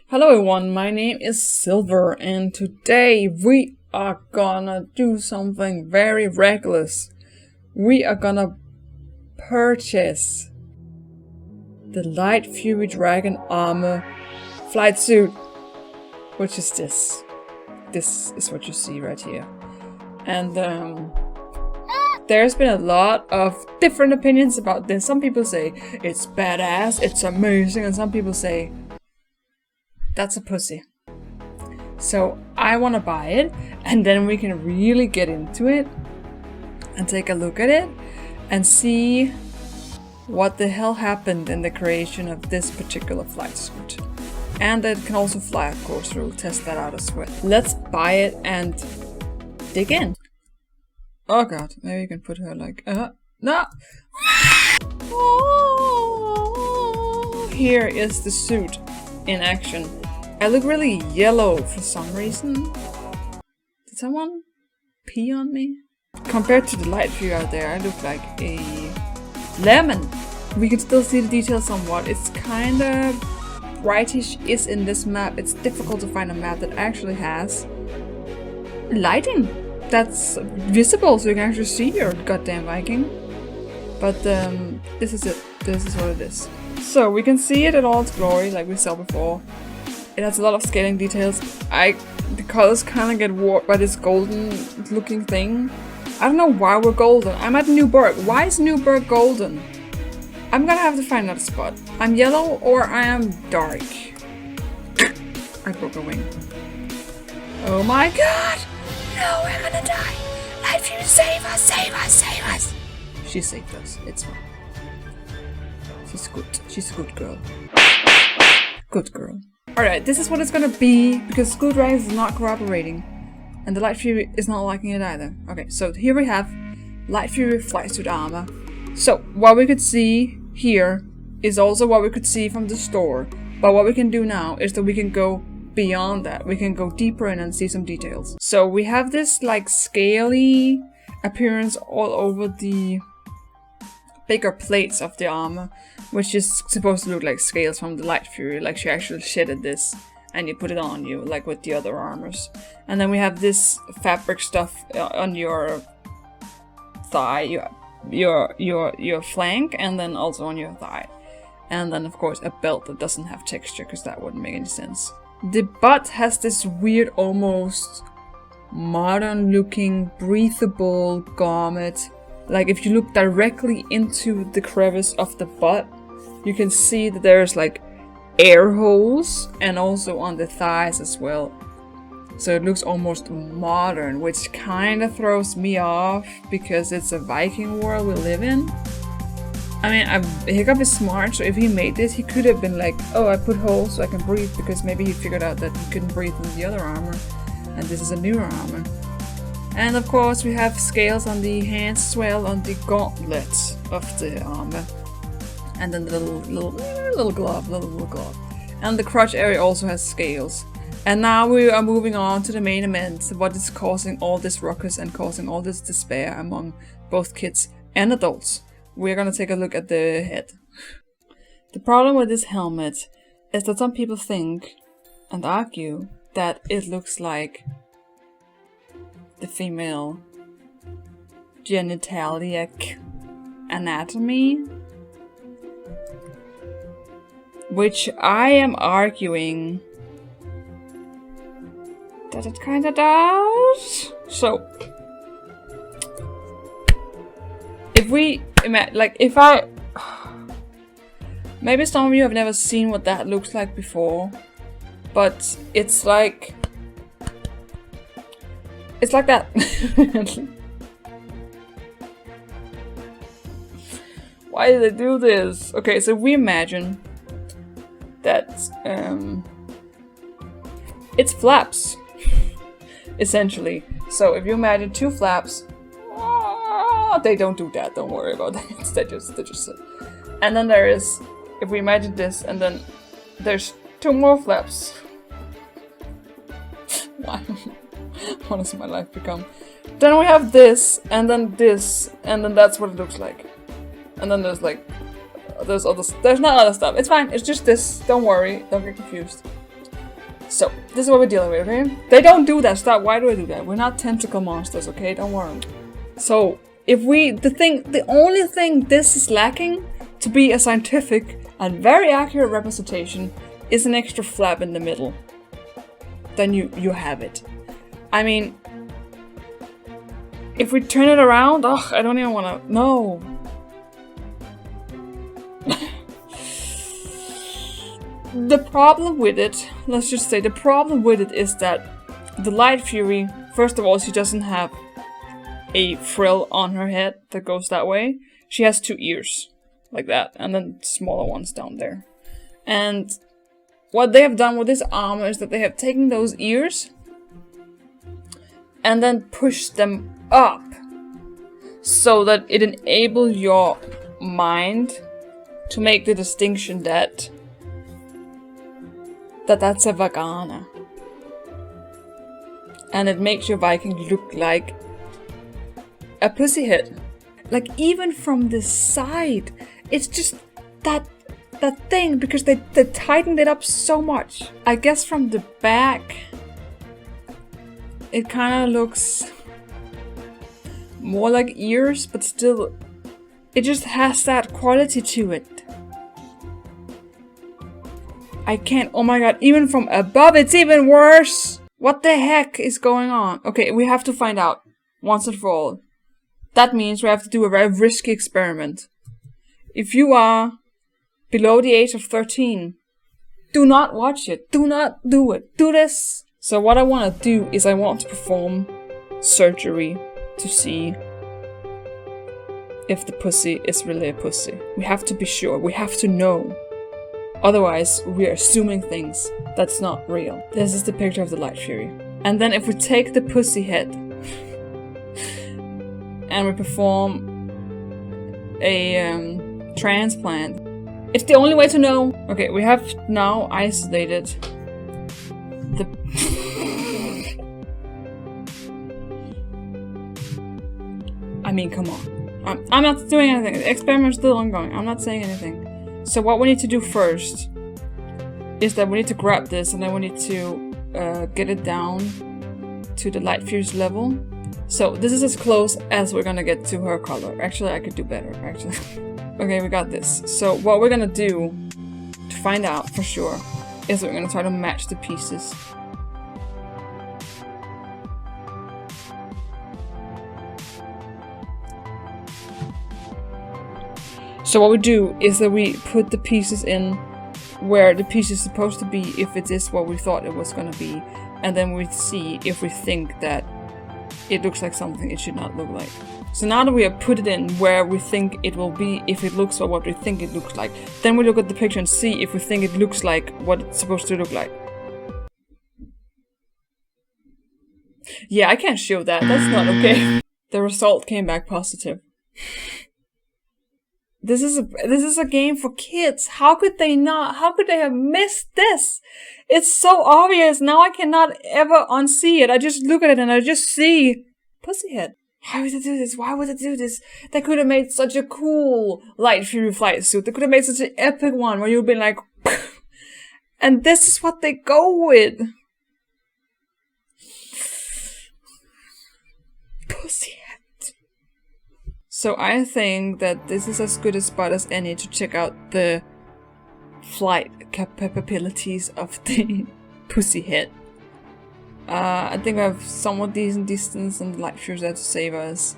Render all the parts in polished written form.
Hello everyone, my name is Silver and today we are gonna do something very reckless. We are gonna purchase the Light Fury Dragon armor flight suit, which is this. This is what you see right here. And there's been a lot of different opinions about this. Some people say it's badass, it's amazing, and some people say that's a pussy. So I want to buy it, and then we can really get into it and take a look at it and see what the hell happened in the creation of this particular flight suit. And it can also fly, of course. We'll test that out as well. Let's buy it and dig in. Oh god, maybe you can put her like no. Oh, here is the suit in action. I look really yellow for some reason. Did someone pee on me? Compared to the Light Fury out there, I look like a lemon. We can still see the details somewhat. It's kinda brightish in this map. It's difficult to find a map that actually has lighting that's visible so you can actually see your goddamn Viking. But this is it. This is what it is. So we can see it in all its glory, like we saw before. It has a lot of scaling details. The colors kind of get warped by this golden looking thing. I don't know why we're golden. I'm at Newburgh. Why is Newburgh golden? I'm gonna have to find another spot. I'm yellow or I am dark. I broke a wing. Oh my god! No, we're gonna die! Light Fury, save us, save us, save us! She saved us. It's fine. She's good. She's a good girl. Good girl. Alright, this is what it's gonna be, because School Dragons is not cooperating. And the Light Fury is not liking it either. Okay, so here we have Light Fury flight suit armor. So, what we could see here is also what we could see from the store. But what we can do now is that we can go beyond that. We can go deeper in and see some details. So we have this like scaly appearance all over the bigger plates of the armor, which is supposed to look like scales from the Light Fury, like she actually shedded this and you put it on you, like with the other armors. And then we have this fabric stuff on your thigh, your flank, and then also on your thigh. And then of course a belt that doesn't have texture, because that wouldn't make any sense. The butt has this weird, almost modern looking, breathable garment. Like if you look directly into the crevice of the butt, you can see that there's like air holes, and also on the thighs as well. So it looks almost modern, which kind of throws me off because it's a Viking world we live in. I mean, Hiccup is smart, so if he made this, he could have been like, oh, I put holes so I can breathe, because maybe he figured out that he couldn't breathe in the other armor, and this is a newer armor. And of course we have scales on the hands as well, on the gauntlet of the armor. And then the little glove. And the crotch area also has scales. And now we are moving on to the main event, what is causing all this ruckus and causing all this despair among both kids and adults. We're gonna take a look at the head. The problem with this helmet is that some people think and argue that it looks like the female genitalic anatomy, which I am arguing that it kinda does. So if we maybe some of you have never seen what that looks like before, but it's like that. Why did they do this? Okay, so we imagine that it's flaps, essentially. So if you imagine two flaps, they don't do that. Don't worry about that. They just sit. And then there is, if we imagine this, and then there's two more flaps. Why? What has my life become? Then we have this, and then that's what it looks like. And then there's not other stuff. It's fine, it's just this. Don't worry, don't get confused. So, this is what we're dealing with, okay? They don't do that. Stop. Why do I do that? We're not tentacle monsters, okay? Don't worry. So, the only thing this is lacking to be a scientific and very accurate representation is an extra flap in the middle. Then you have it. I mean, if we turn it around, I don't even wanna, no. The problem with it, let's just say, the problem with it is that the Light Fury, first of all, she doesn't have a frill on her head that goes that way. She has 2 ears, like that, and then smaller ones down there. And what they have done with this armor is that they have taken those ears and then pushed them up so that it enables your mind to make the distinction that that's a vagina. And it makes your Viking look like a pussy head. Like, even from the side, it's just that thing, because they tightened it up so much. I guess from the back, it kind of looks more like ears, but still, it just has that quality to it. I can't, oh my god, even from above it's even worse! What the heck is going on? Okay, we have to find out, once and for all. That means we have to do a very risky experiment. If you are below the age of 13, do not watch it. Do not do it. Do this. So what I want to do is I want to perform surgery to see if the pussy is really a pussy. We have to be sure. We have to know. Otherwise, we are assuming things that's not real. This is the picture of the Light Fury. And then if we take the pussy head and we perform a transplant, it's the only way to know. Okay, we have now isolated the... I mean, come on. I'm not doing anything. The experiment's still ongoing. I'm not saying anything. So what we need to do first is that we need to grab this and then we need to get it down to the Light Fury's level. So this is as close as we're gonna get to her color. Actually, I could do better, actually. Okay, we got this. So what we're gonna do to find out for sure is that we're gonna try to match the pieces. So what we do is that we put the pieces in where the piece is supposed to be, if it is what we thought it was going to be, and then we see if we think that it looks like something it should not look like. So now that we have put it in where we think it will be, if it looks like what we think it looks like, then we look at the picture and see if we think it looks like what it's supposed to look like. Yeah, I can't show that. That's not okay. The result came back positive. This is a game for kids. How could they have missed this? It's so obvious. Now I cannot ever unsee it. I just look at it and I just see Pussyhead. Why would they do this? Why would they do this? They could have made such a cool Light Fury flight suit. They could have made such an epic one where you've been like, and this is what they go with. Pussyhead. So I think that this is as good a spot as any to check out the flight capabilities of the Pussyhead. I think we have somewhat decent distance and the Light Fury's there to save us.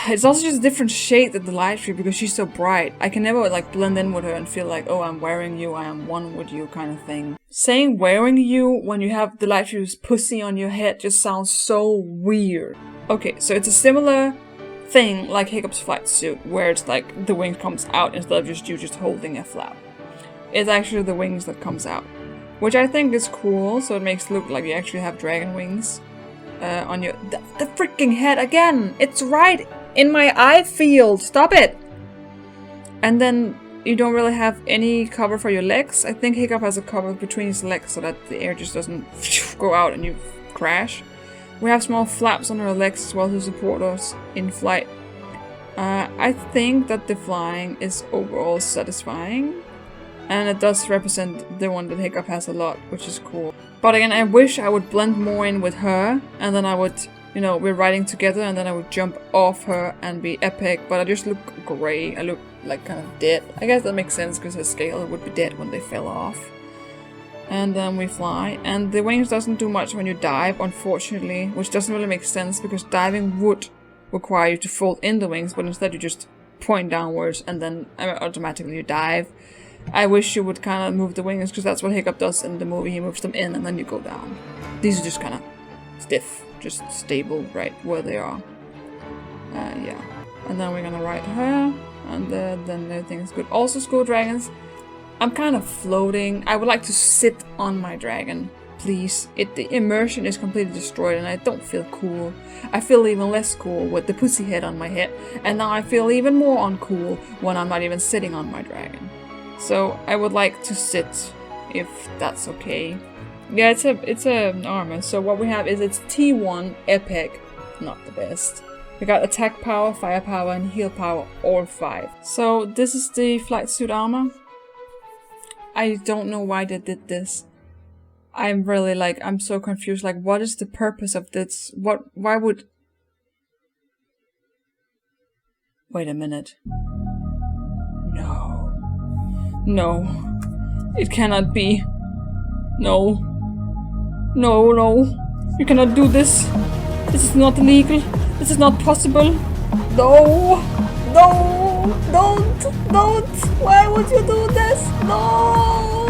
It's also just a different shade than the Light Fury because she's so bright. I can never like blend in with her and feel like, oh, I'm wearing you, I am one with you kind of thing. Saying wearing you when you have the Light Fury's pussy on your head just sounds so weird. Okay, so it's a similar thing like Hiccup's flight suit, where it's like the wing comes out instead of just you just holding a flap. It's actually the wings that comes out, which I think is cool, so it makes it look like you actually have dragon wings on your... The freaking head again! It's right in my eye field! Stop it! And then you don't really have any cover for your legs. I think Hiccup has a cover between his legs so that the air just doesn't go out and you crash. We have small flaps on our legs as well to support us in flight. I think that the flying is overall satisfying. And it does represent the one that Hiccup has a lot, which is cool. But again, I wish I would blend more in with her, and then I would, you know, we're riding together, and then I would jump off her and be epic, but I just look grey. I look like kind of dead. I guess that makes sense, because her scale would be dead when they fell off. And then we fly, and the wings doesn't do much when you dive, unfortunately, which doesn't really make sense, because diving would require you to fold in the wings, but instead you just point downwards, and then automatically you dive. I wish you would kind of move the wings, because that's what Hiccup does in the movie. He moves them in and then you go down. These are just kind of stiff, just stable right where they are. Yeah. And then we're gonna ride her, and then everything's good. Also, School Dragons, I'm kind of floating. I would like to sit on my dragon, please. The immersion is completely destroyed and I don't feel cool. I feel even less cool with the pussy head on my head, and now I feel even more uncool when I'm not even sitting on my dragon. So I would like to sit, if that's okay. Yeah, it's an armor. So what we have is it's T1 epic, not the best. We got attack power, firepower, and heal power, all 5. So this is the flight suit armor. I don't know why they did this. I'm really I'm so confused. Like, what is the purpose of this? Why would... Wait a minute. No, it cannot be. No, you cannot do this. This is not legal. This is not possible. No, don't. Why would you do this? No.